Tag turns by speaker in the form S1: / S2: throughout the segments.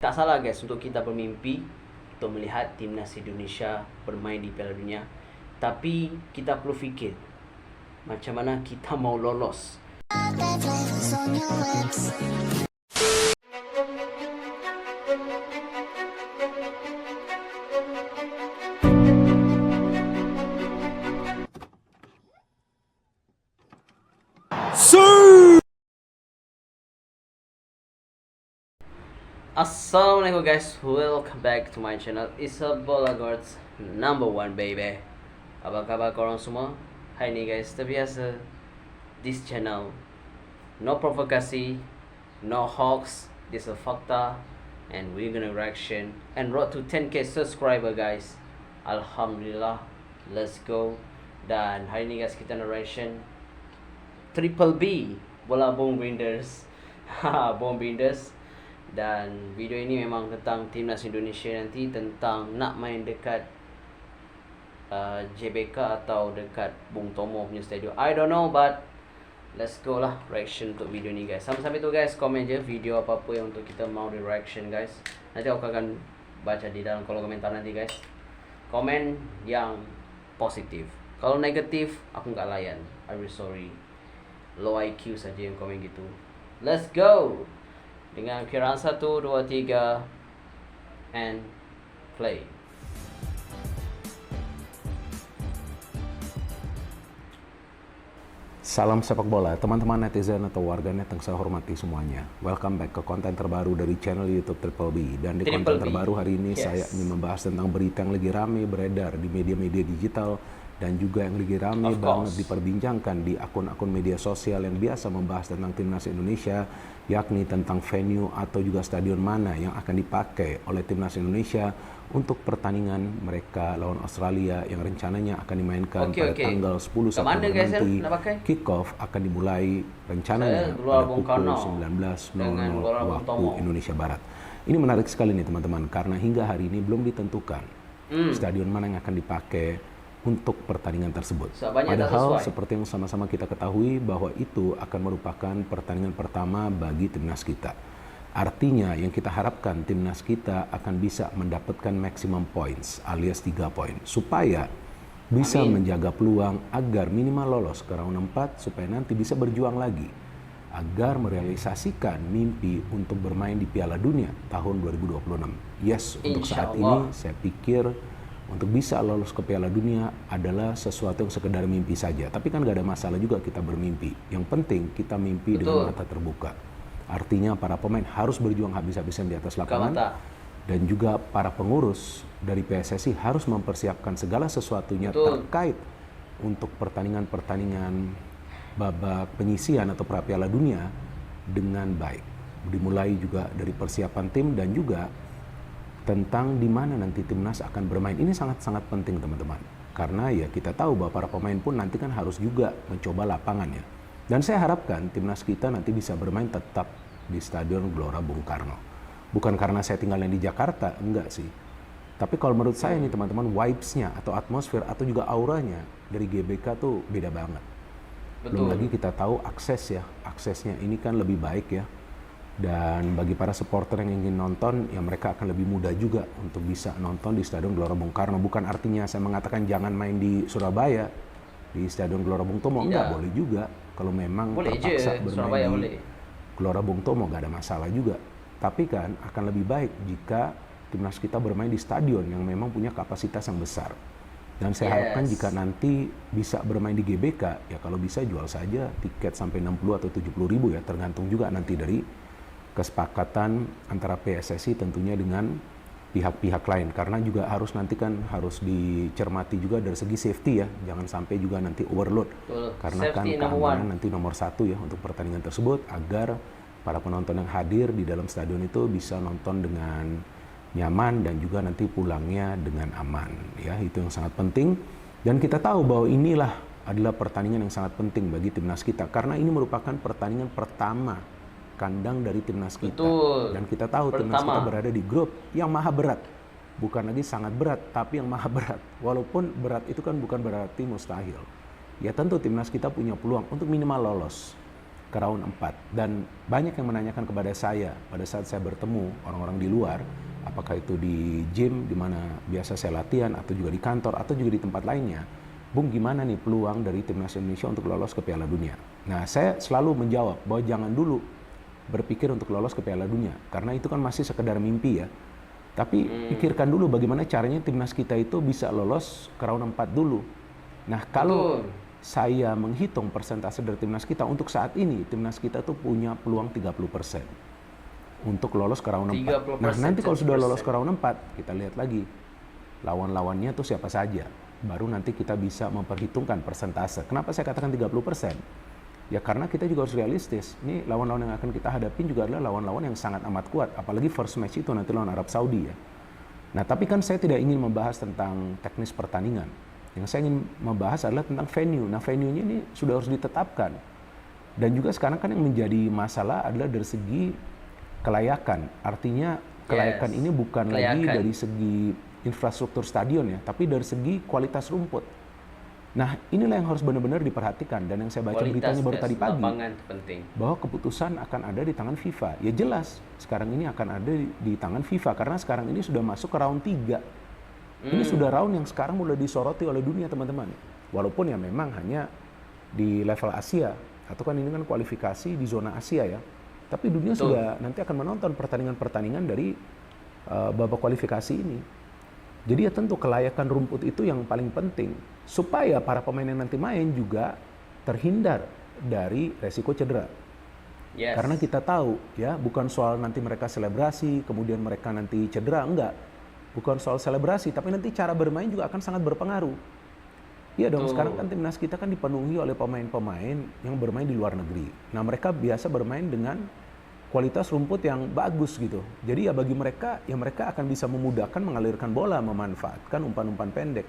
S1: Tak salah guys untuk kita bermimpi untuk melihat timnas Indonesia bermain di Piala Dunia. Tapi kita perlu fikir macam mana kita mau lolos. Assalamualaikum guys, welcome back to my channel. It's a Bola Gods number one baby. Apa kabar korang semua? Hai ni guys, terbiasa this channel no provokasi, no hoax, this is fakta, and we're gonna reaction and road to 10k subscriber guys. Alhamdulillah, let's go. Dan hari ni guys kita narration Triple B Bola Bom Binders. Bom Binders. Dan video ini memang tentang timnas Indonesia nanti, tentang nak main dekat JBK atau dekat Bung Tomo punya stadium. I don't know, but let's go lah reaction untuk video ni guys. Sampai-sampai tu guys, komen je video apa-apa yang untuk kita mau di reaction guys. Nanti aku akan baca di dalam kolom komentar nanti guys. Komen yang positif. Kalau negatif, aku nggak layan. I'm really sorry. Low IQ saja yang komen gitu. Let's go. Dengan kiraan 1, 2, 3 and play.
S2: Salam sepak bola, teman-teman netizen atau warganet yang saya hormati semuanya. Welcome back ke konten terbaru dari channel YouTube Triple B. Dan di konten terbaru hari ini saya ingin membahas tentang berita yang lagi rame beredar di media-media digital dan juga yang lagi rame banget diperbincangkan di akun-akun media sosial yang biasa membahas tentang timnas Indonesia, yakni tentang venue atau juga stadion mana yang akan dipakai oleh timnas Indonesia untuk pertandingan mereka lawan Australia yang rencananya akan dimainkan pada tanggal 10 September nanti. Kick-off akan dimulai rencananya pada pukul 19.00 waktu Indonesia Barat. Ini menarik sekali nih teman-teman, karena hingga hari ini belum ditentukan stadion mana yang akan dipakai untuk pertandingan tersebut. Padahal seperti yang sama-sama kita ketahui bahwa itu akan merupakan pertandingan pertama bagi timnas kita. Artinya yang kita harapkan timnas kita akan bisa mendapatkan maximum points alias 3 poin supaya bisa menjaga peluang agar minimal lolos ke round 4 supaya nanti bisa berjuang lagi agar merealisasikan mimpi untuk bermain di Piala Dunia tahun 2026. Yes, untuk saat ini saya pikir untuk bisa lolos ke Piala Dunia adalah sesuatu yang sekedar mimpi saja. Tapi kan gak ada masalah juga kita bermimpi. Yang penting kita mimpi dengan mata terbuka. Artinya para pemain harus berjuang habis-habisan di atas lapangan. Dan juga para pengurus dari PSSI harus mempersiapkan segala sesuatunya terkait untuk pertandingan-pertandingan babak penyisian atau pra Piala Dunia dengan baik. Dimulai juga dari persiapan tim dan juga tentang di mana nanti timnas akan bermain. Ini sangat-sangat penting teman-teman, karena ya kita tahu bahwa para pemain pun nanti kan harus juga mencoba lapangannya. Dan saya harapkan timnas kita nanti bisa bermain tetap di Stadion Gelora Bung Karno. Bukan karena saya tinggalnya di Jakarta, enggak sih. Tapi kalau menurut saya nih teman-teman, vibes-nya atau atmosfer atau juga auranya dari GBK tuh beda banget. Belum lagi kita tahu aksesnya ini kan lebih baik ya. Dan bagi para supporter yang ingin nonton, ya mereka akan lebih mudah juga untuk bisa nonton di Stadion Gelora Bung Karno. Bukan artinya saya mengatakan jangan main di Surabaya, di Stadion Gelora Bung Tomo. Enggak, boleh juga. Kalau memang terpaksa bermain di Gelora Bung Tomo, nggak ada masalah juga. Tapi kan akan lebih baik jika timnas kita bermain di stadion yang memang punya kapasitas yang besar. Dan saya harapkan jika nanti bisa bermain di GBK, ya kalau bisa jual saja tiket sampai 60 atau 70 ribu ya, tergantung juga nanti dari kesepakatan antara PSSI tentunya dengan pihak-pihak lain, karena juga harus nanti kan harus dicermati juga dari segi safety ya, jangan sampai juga nanti overload. Karena kan keamanan nanti nomor 1 ya untuk pertandingan tersebut, agar para penonton yang hadir di dalam stadion itu bisa nonton dengan nyaman dan juga nanti pulangnya dengan aman ya. Itu yang sangat penting, dan kita tahu bahwa inilah adalah pertandingan yang sangat penting bagi timnas kita, karena ini merupakan pertandingan pertama kandang dari timnas kita. Dan kita tahu timnas kita berada di grup yang maha berat. Bukan lagi sangat berat, tapi yang maha berat. Walaupun berat itu kan bukan berarti mustahil. Ya tentu timnas kita punya peluang untuk minimal lolos. ke round 4. Dan banyak yang menanyakan kepada saya pada saat saya bertemu orang-orang di luar, apakah itu di gym di mana biasa saya latihan, atau juga di kantor, atau juga di tempat lainnya, Bung, gimana nih peluang dari timnas Indonesia untuk lolos ke Piala Dunia? Nah, saya selalu menjawab bahwa jangan dulu berpikir untuk lolos ke Piala Dunia, karena itu kan masih sekedar mimpi ya. Tapi pikirkan dulu bagaimana caranya timnas kita itu bisa lolos ke round 4 dulu. Nah, kalau saya menghitung persentase dari timnas kita untuk saat ini, timnas kita tuh punya peluang 30% untuk lolos ke round 4. Nah, nanti kalau sudah lolos ke round 4, kita lihat lagi lawan-lawannya tuh siapa saja. Baru nanti kita bisa memperhitungkan persentase. Kenapa saya katakan 30%? Ya karena kita juga harus realistis. Ini lawan-lawan yang akan kita hadapin juga adalah lawan-lawan yang sangat amat kuat. Apalagi first match itu nanti lawan Arab Saudi ya. Nah, tapi kan saya tidak ingin membahas tentang teknis pertandingan. Yang saya ingin membahas adalah tentang venue. Nah, venue-nya ini sudah harus ditetapkan. Dan juga sekarang kan yang menjadi masalah adalah dari segi kelayakan. Artinya kelayakan ini bukan lagi dari segi infrastruktur stadion ya, tapi dari segi kualitas rumput. Nah, inilah yang harus benar-benar diperhatikan. Dan yang saya baca beritanya baru tadi pagi, bahwa keputusan akan ada di tangan FIFA. Ya jelas, sekarang ini akan ada di tangan FIFA, karena sekarang ini sudah masuk ke round 3. Ini sudah round yang sekarang mulai disoroti oleh dunia, teman-teman. Walaupun ya memang hanya di level Asia, atau kan ini kan kualifikasi di zona Asia ya. Tapi dunia sudah nanti akan menonton pertandingan-pertandingan dari babak kualifikasi ini. Jadi ya tentu kelayakan rumput itu yang paling penting, supaya para pemain yang nanti main juga terhindar dari resiko cedera. Karena kita tahu ya, bukan soal nanti mereka selebrasi, kemudian mereka nanti cedera, enggak. Bukan soal selebrasi, tapi nanti cara bermain juga akan sangat berpengaruh. Iya dong, sekarang kan timnas kita kan dipenuhi oleh pemain-pemain yang bermain di luar negeri. Nah, mereka biasa bermain dengan kualitas rumput yang bagus gitu. Jadi ya bagi mereka, ya mereka akan bisa memudahkan mengalirkan bola, memanfaatkan umpan-umpan pendek.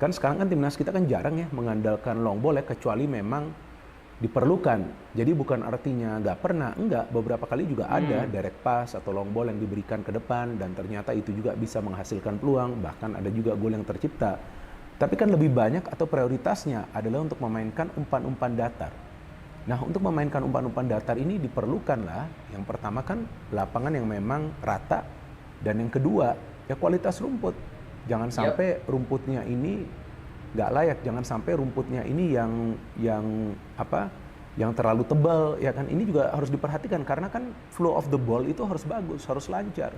S2: Kan sekarang kan timnas kita kan jarang ya mengandalkan long ball ya, kecuali memang diperlukan. Jadi bukan artinya nggak pernah, enggak. Beberapa kali juga ada direct pass atau long ball yang diberikan ke depan, dan ternyata itu juga bisa menghasilkan peluang, bahkan ada juga gol yang tercipta. Tapi kan lebih banyak atau prioritasnya adalah untuk memainkan umpan-umpan datar. Nah, untuk memainkan umpan-umpan datar ini diperlukanlah, yang pertama kan lapangan yang memang rata, dan yang kedua ya kualitas rumput. Jangan sampai rumputnya ini nggak layak, jangan sampai rumputnya ini yang terlalu tebal ya kan. Ini juga harus diperhatikan, karena kan flow of the ball itu harus bagus, harus lancar.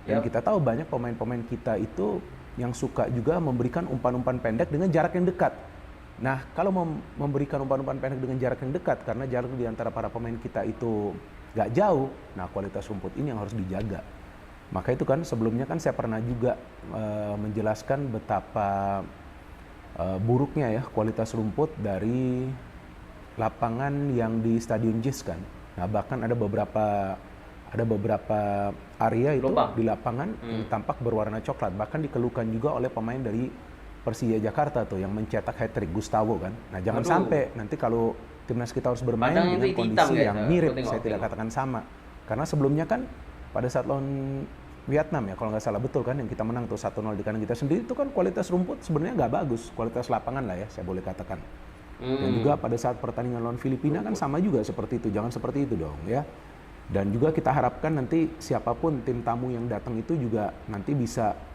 S2: Dan kita tahu banyak pemain-pemain kita itu yang suka juga memberikan umpan-umpan pendek dengan jarak yang dekat. Nah, kalau memberikan umpan-umpan pendek dengan jarak yang dekat, karena jarak di antara para pemain kita itu nggak jauh, nah kualitas rumput ini yang harus dijaga. Maka itu kan sebelumnya kan saya pernah juga menjelaskan betapa buruknya ya kualitas rumput dari lapangan yang di Stadion JIS kan. Nah, bahkan ada beberapa area itu di lapangan yang tampak berwarna coklat, bahkan dikeluhkan juga oleh pemain dari Persija Jakarta tuh yang mencetak hat-trick, Gustavo kan. Nah, jangan sampai nanti kalau timnas kita harus bermain dengan kondisi yang mirip, saya tidak katakan sama. Karena sebelumnya kan pada saat lawan Vietnam ya, kalau nggak salah betul kan, yang kita menang tuh 1-0 di kandang kita sendiri, itu kan kualitas rumput sebenarnya nggak bagus, kualitas lapangan lah ya, saya boleh katakan. Dan juga pada saat pertandingan lawan Filipina kan sama juga seperti itu, jangan seperti itu dong ya. Dan juga kita harapkan nanti siapapun tim tamu yang datang itu juga nanti bisa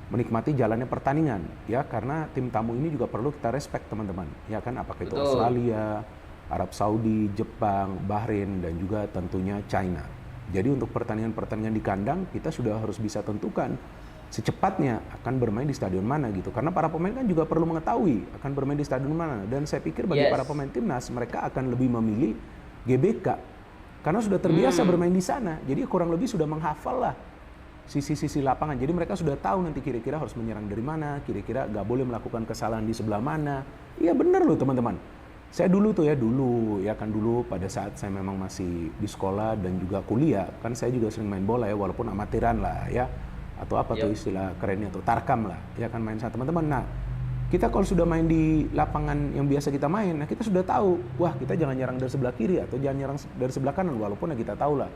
S2: menikmati jalannya pertandingan ya, karena tim tamu ini juga perlu kita respect teman-teman ya kan, apakah itu Australia, Arab Saudi, Jepang, Bahrain, dan juga tentunya China. Jadi untuk pertandingan-pertandingan di kandang kita sudah harus bisa tentukan secepatnya akan bermain di stadion mana gitu, karena para pemain kan juga perlu mengetahui akan bermain di stadion mana. Dan saya pikir bagi para pemain timnas, mereka akan lebih memilih GBK karena sudah terbiasa bermain di sana, jadi kurang lebih sudah menghafal lah sisi-sisi lapangan. Jadi mereka sudah tahu nanti kira-kira harus menyerang dari mana, kira-kira nggak boleh melakukan kesalahan di sebelah mana. Iya benar loh teman-teman. Saya dulu dulu pada saat saya memang masih di sekolah dan juga kuliah, kan saya juga sering main bola ya, walaupun amatiran lah ya, atau apa tuh istilah kerennya tuh, tarkam lah ya kan, main sama teman-teman. Nah, kita kalau sudah main di lapangan yang biasa kita main, nah kita sudah tahu, wah kita jangan nyerang dari sebelah kiri atau jangan nyerang dari sebelah kanan, walaupun ya kita tahu lah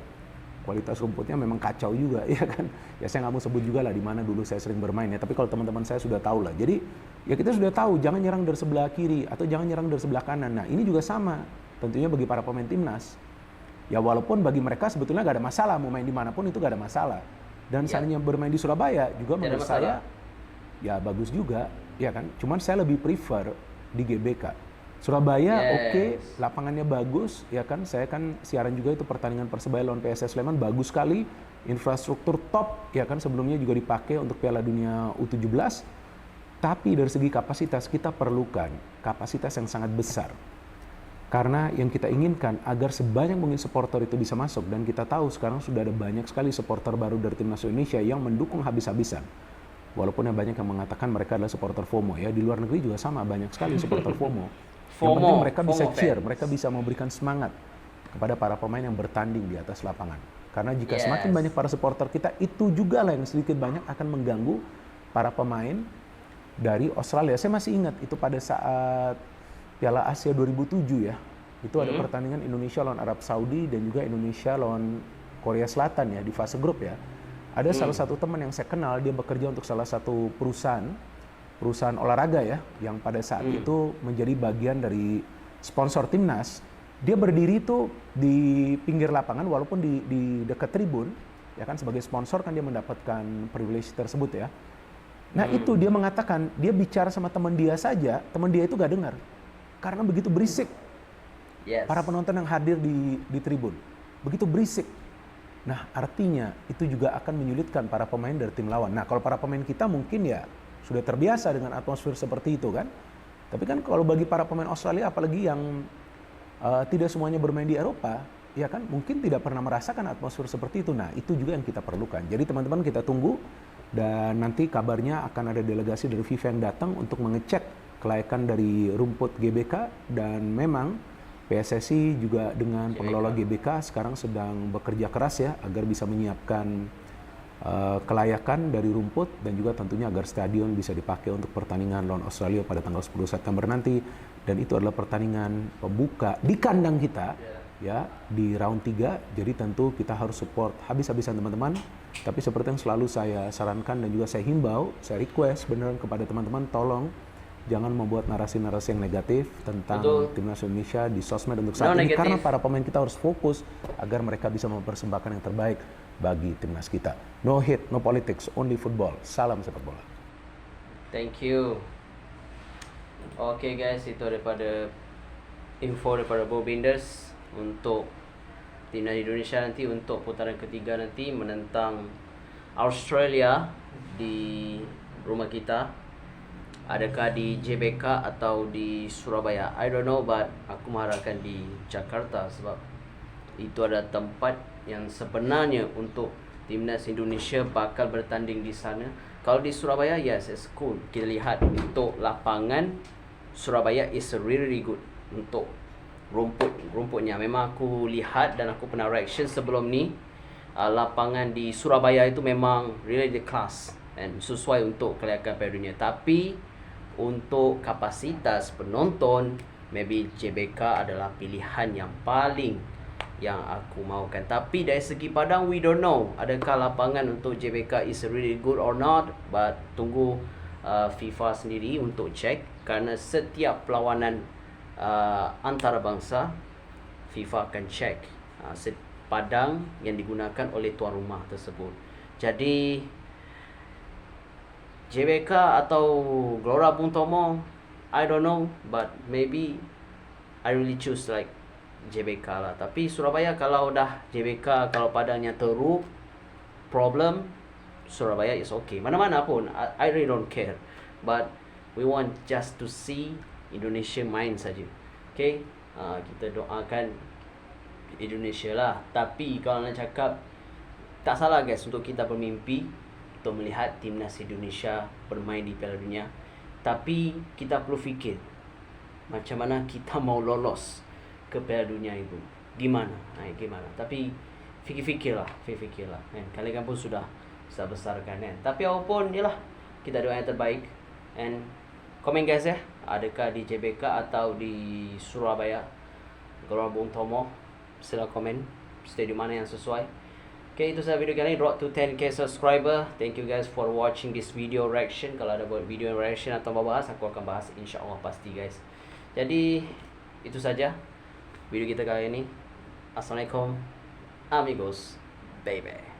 S2: kualitas rumputnya memang kacau juga ya kan. Ya saya nggak mau sebut juga lah di mana dulu saya sering bermain ya, tapi kalau teman-teman saya sudah tahu lah. Jadi ya kita sudah tahu jangan nyerang dari sebelah kiri atau jangan nyerang dari sebelah kanan. Nah, ini juga sama. tentunya bagi para pemain timnas, ya walaupun bagi mereka sebetulnya gak ada masalah, mau main dimanapun itu gak ada masalah. Dan seandainya bermain di Surabaya juga menurut saya ya bagus juga, ya kan. Cuman saya lebih prefer di GBK. Surabaya oke, lapangannya bagus, ya kan. Saya kan siaran juga itu pertandingan Persebaya lawan PSS Sleman, bagus sekali, infrastruktur top, ya kan. Sebelumnya juga dipakai untuk Piala Dunia U17. Tapi dari segi kapasitas kita perlukan kapasitas yang sangat besar. Karena yang kita inginkan agar sebanyak mungkin supporter itu bisa masuk, dan kita tahu sekarang sudah ada banyak sekali supporter baru dari Timnas Indonesia yang mendukung habis-habisan. Walaupun yang banyak yang mengatakan mereka adalah supporter FOMO ya, di luar negeri juga sama, banyak sekali supporter FOMO. Yang penting mereka bisa cheer, mereka bisa memberikan semangat kepada para pemain yang bertanding di atas lapangan. Karena jika semakin banyak para supporter kita, itu juga lah yang sedikit banyak akan mengganggu para pemain dari Australia. Saya masih ingat itu pada saat Piala Asia 2007 ya, itu ada pertandingan Indonesia lawan Arab Saudi dan juga Indonesia lawan Korea Selatan ya di fase grup ya. Ada salah satu teman yang saya kenal, dia bekerja untuk salah satu perusahaan olahraga ya, yang pada saat itu menjadi bagian dari sponsor timnas. Dia berdiri itu di pinggir lapangan walaupun di dekat tribun, ya kan, sebagai sponsor kan dia mendapatkan privilege tersebut ya. Nah itu dia mengatakan, dia bicara sama teman dia saja, teman dia itu gak dengar. Karena begitu berisik, para penonton yang hadir di tribun, begitu berisik. Nah artinya itu juga akan menyulitkan para pemain dari tim lawan. Nah kalau para pemain kita mungkin ya sudah terbiasa dengan atmosfer seperti itu kan. Tapi kan kalau bagi para pemain Australia, apalagi yang tidak semuanya bermain di Eropa, ya kan mungkin tidak pernah merasakan atmosfer seperti itu. Nah itu juga yang kita perlukan. Jadi teman-teman kita tunggu, dan nanti kabarnya akan ada delegasi dari FIFA yang datang untuk mengecek kelayakan dari rumput GBK, dan memang PSSI juga dengan pengelola GBK sekarang sedang bekerja keras ya agar bisa menyiapkan kelayakan dari rumput, dan juga tentunya agar stadion bisa dipakai untuk pertandingan lawan Australia pada tanggal 10 September nanti. Dan itu adalah pertandingan pembuka di kandang kita ya, di round 3. Jadi tentu kita harus support habis-habisan teman-teman. Tapi seperti yang selalu saya sarankan dan juga saya himbau, saya request beneran kepada teman-teman, tolong jangan membuat narasi-narasi yang negatif tentang Timnas Indonesia di sosmed untuk saat ini. Karena para pemain kita harus fokus agar mereka bisa mempersembahkan yang terbaik bagi timnas kita. No hate, no politics, only football. Salam sepak bola.
S1: Thank you. Oke guys, itu daripada info daripada Bobinders untuk timnas Indonesia nanti untuk putaran ketiga nanti menentang Australia di rumah kita. Adakah di JBK atau di Surabaya? I don't know, but aku mengharapkan di Jakarta sebab itu ada tempat yang sebenarnya untuk timnas Indonesia bakal bertanding di sana. Kalau di Surabaya, yes, it's cool. Kita lihat untuk lapangan Surabaya is really good. Untuk rumputnya memang aku lihat dan aku pernah reaction sebelum ni. Lapangan di Surabaya itu memang really the class and sesuai untuk kelayakan Piala Dunia. Tapi untuk kapasitas penonton, maybe JBK adalah pilihan yang paling yang aku mahukan. Tapi dari segi Padang, we don't know adakah lapangan untuk JBK is really good or not. But tunggu FIFA sendiri untuk cek, karena setiap perlawanan antarabangsa FIFA akan cek padang yang digunakan oleh tuan rumah tersebut. Jadi JBK atau Gelora Bung Tomo, I don't know, but maybe I really choose like JBK lah. Tapi Surabaya kalau dah JBK, kalau padangnya teruk, problem, Surabaya is okay. Mana-mana pun, I really don't care. But we want just to see Indonesia main saja. Okay, kita doakan Indonesia lah. Tapi kalau nak cakap, tak salah guys untuk kita bermimpi untuk melihat timnas Indonesia bermain di Piala Dunia. Tapi kita perlu fikir macam mana kita mau lolos ke Piala Dunia itu. Gimana? Gimana? Tapi fikir-fikirlah. Kan? Kalian pun sudah besar kan. Tapi apapun jelah, kita doa yang terbaik. And komen guys ya, adakah di JBK atau di Surabaya Gelora Bung Tomo? Sila komen stadium mana yang sesuai. Okay, itu sahaja video kali ini, road to 10k subscriber. Thank you guys for watching this video reaction. Kalau ada buat video reaction atau bahas, aku akan bahas insyaAllah pasti guys. Jadi itu saja. video kita kali ini. Assalamualaikum amigos baby.